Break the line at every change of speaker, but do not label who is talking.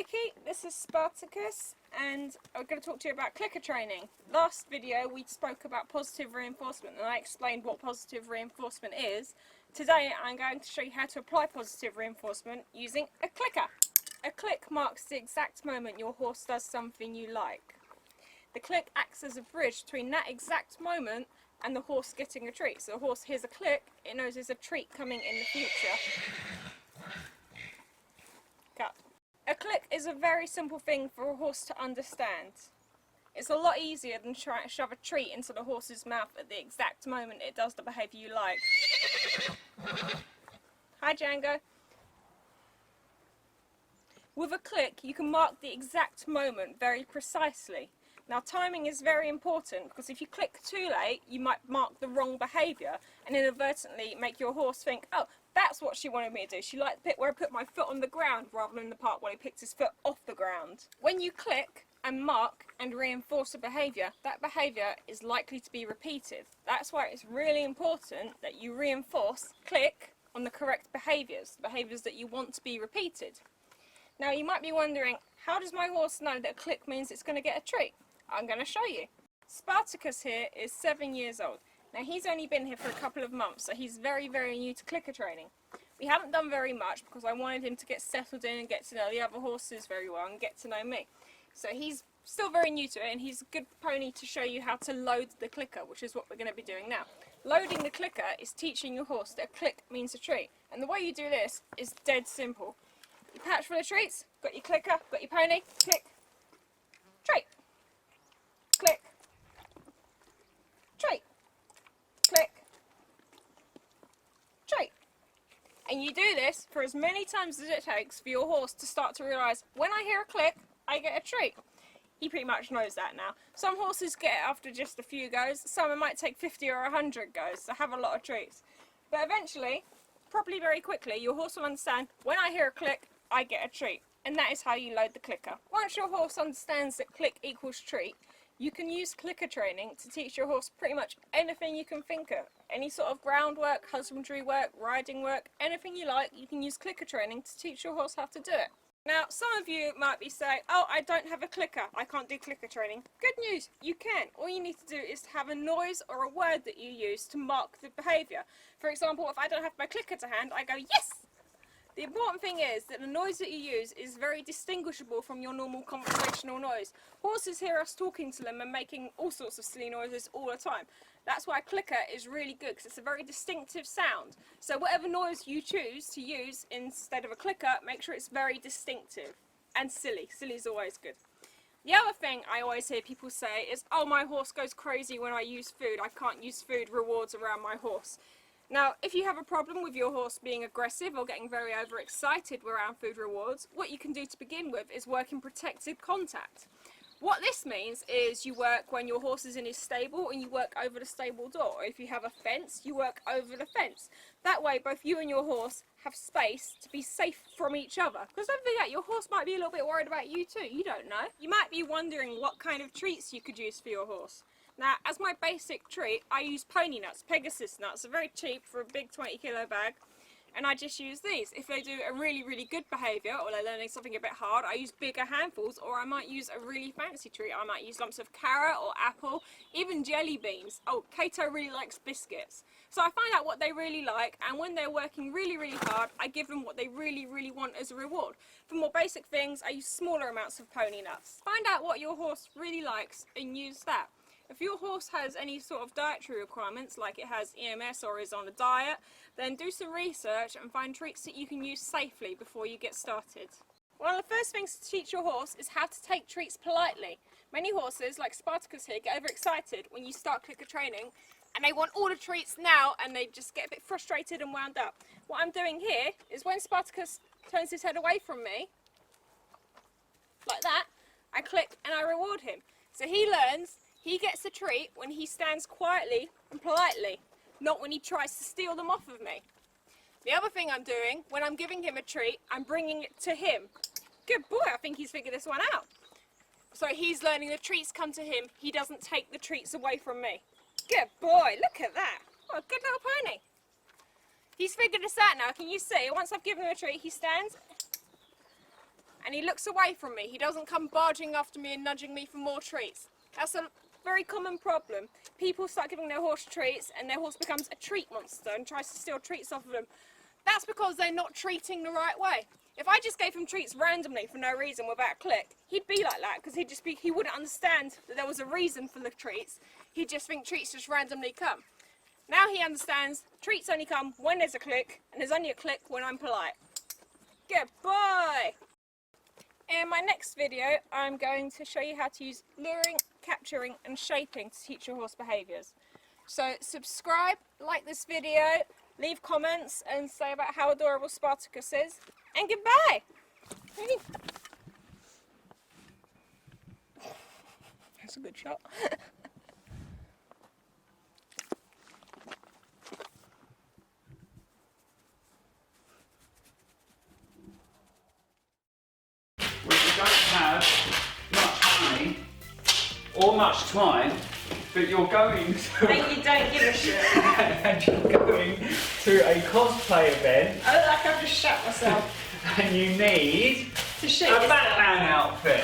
Vicky, this is Spartacus, and I'm going to talk to you about clicker training. Last video we spoke about positive reinforcement and I explained what positive reinforcement is. Today I'm going to show you how to apply positive reinforcement using a clicker. A click marks the exact moment your horse does something you like. The click acts as a bridge between that exact moment and the horse getting a treat. So the horse hears a click, it knows there's a treat coming in the future. Cut. A click is a very simple thing for a horse to understand. It's a lot easier than trying to shove a treat into the horse's mouth at the exact moment it does the behaviour you like. Hi Django. With a click you can mark the exact moment very precisely. Now timing is very important because if you click too late you might mark the wrong behaviour and inadvertently make your horse think, oh, that's what she wanted me to do. She liked the bit where I put my foot on the ground rather than the part where he picked his foot off the ground. When you click and mark and reinforce a behaviour, that behaviour is likely to be repeated. That's why it's really important that you reinforce, click on the correct behaviours, the behaviours that you want to be repeated. Now you might be wondering, how does my horse know that a click means it's going to get a treat? I'm going to show you. Spartacus here is 7 years old. Now he's only been here for a couple of months, so he's very new to clicker training. We haven't done very much because I wanted him to get settled in and get to know the other horses very well and get to know me. So he's still very new to it and he's a good pony to show you how to load the clicker, which is what we're going to be doing now. Loading the clicker is teaching your horse that a click means a treat. And the way you do this is dead simple. Your pouch full of treats, got your clicker, got your pony, click, treat, click, treat, click, treat. And you do this for as many times as it takes for your horse to start to realise, when I hear a click, I get a treat. He pretty much knows that now. Some horses get it after just a few goes, some it might take 50 or 100 goes to have a lot of treats. But eventually, probably very quickly, your horse will understand, when I hear a click, I get a treat. And that is how you load the clicker. Once your horse understands that click equals treat, you can use clicker training to teach your horse pretty much anything you can think of. Any sort of groundwork, husbandry work, riding work, anything you like, you can use clicker training to teach your horse how to do it. Now, some of you might be saying, oh, I don't have a clicker, I can't do clicker training. Good news, you can. All you need to do is to have a noise or a word that you use to mark the behaviour. For example, if I don't have my clicker to hand, I go, yes! The important thing is that the noise that you use is very distinguishable from your normal conversational noise. Horses hear us talking to them and making all sorts of silly noises all the time. That's why a clicker is really good, because it's a very distinctive sound. So whatever noise you choose to use instead of a clicker, make sure it's very distinctive and silly. Silly is always good. The other thing I always hear people say is, oh, my horse goes crazy when I use food. I can't use food rewards around my horse. Now, if you have a problem with your horse being aggressive or getting very overexcited around food rewards, what you can do to begin with is work in protected contact. What this means is you work when your horse is in his stable and you work over the stable door. Or if you have a fence, you work over the fence. That way, both you and your horse have space to be safe from each other. Because don't forget, your horse might be a little bit worried about you too. You don't know. You might be wondering what kind of treats you could use for your horse. Now, as my basic treat, I use pony nuts, Pegasus nuts. They're very cheap for a big 20-kilo bag, and I just use these. If they do a really good behaviour, or they're learning something a bit hard, I use bigger handfuls, or I might use a really fancy treat. I might use lumps of carrot or apple, even jelly beans. Oh, Kato really likes biscuits. So I find out what they really like, and when they're working really hard, I give them what they really want as a reward. For more basic things, I use smaller amounts of pony nuts. Find out what your horse really likes and use that. If your horse has any sort of dietary requirements, like it has EMS or is on a diet, then do some research and find treats that you can use safely before you get started. One of the first things to teach your horse is how to take treats politely. Many horses, like Spartacus here, get overexcited when you start clicker training and they want all the treats now and they just get a bit frustrated and wound up. What I'm doing here is when Spartacus turns his head away from me, like that, I click and I reward him. So he learns he gets a treat when he stands quietly and politely, not when he tries to steal them off of me. The other thing I'm doing, when I'm giving him a treat, I'm bringing it to him. Good boy, I think he's figured this one out. So he's learning the treats come to him, he doesn't take the treats away from me. Good boy, look at that. What a good little pony. He's figured this out now, can you see? Once I've given him a treat, he stands and he looks away from me. He doesn't come barging after me and nudging me for more treats. That's a very common problem. People start giving their horse treats and their horse becomes a treat monster and tries to steal treats off of them. That's because they're not treating the right way. If I just gave him treats randomly for no reason without a click, he'd be like that because he wouldn't understand that there was a reason for the treats. He'd just think treats just randomly come. Now he understands treats only come when there's a click, and there's only a click when I'm polite. Goodbye! In my next video, I'm going to show you how to use luring, capturing and shaping to teach your horse behaviours. So subscribe, like this video, leave comments and say about how adorable Spartacus is, and goodbye! That's a good shot.
When you don't have much money or much time, but you're going to...
And you don't give a shit.
and you're going to a cosplay event.
I look like I've just shot myself.
And you need
To shoot
a Batman outfit.